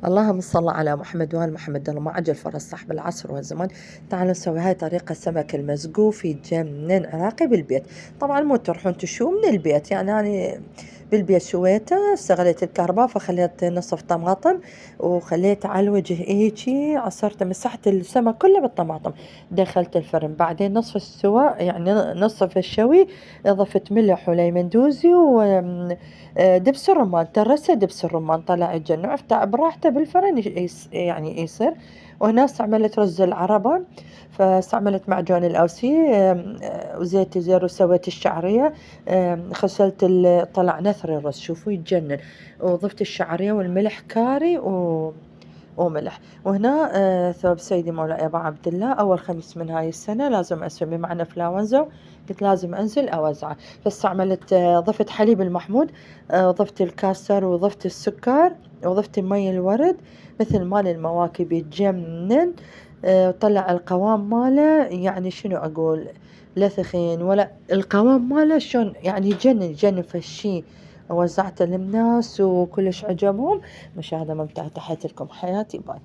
اللهم صل على محمد وآل محمد. الله ما عجل فرس صاحب العصر والزمان. تعالوا نسوي هاي طريقة السمك المسقوف يتجنن عراقي بالبيت. طبعا مو تروحون تشوه من البيت، يعني أنا بالبيت شويته، استغليت الكهرباء فخليت نصف طماطم وخليت على الوجه هيجي، عصرت مسحت السمك كله بالطماطم، دخلت الفرن بعدين نصف السواء يعني نصف الشوي، اضفت ملح وليمن دوزي دبس الرمان، ترسه دبس الرمان طلع يتجنن، افتح براحته بالفرن يعني يصير. وهنا استعملت رز العربة، فاستعملت معجون الأوسي وزيت زير وسويت الشعرية. خسلت طلع نثر الرز، شوفوا يتجنن، وضفت الشعرية والملح كاري وملح. وهنا ثوب سيدي مولاي أبا عبد الله، أول خميس من هاي السنة لازم أسوي معنا فلاونزا، قلت لازم أنزل أوزعه، فاستعملت ضفت حليب المحمود، ضفت الكاستر وضفت السكر وضفت مي الورد مثل مال المواكب يتجنن. طلع القوام ماله يعني شنو أقول، لا ثخين ولا القوام ماله شلون يعني يجنن يجنن فالشي. وزعته للناس وكلش عجبهم. مشاهدة ممتعة، تحياتي لكم، حياتي، باي.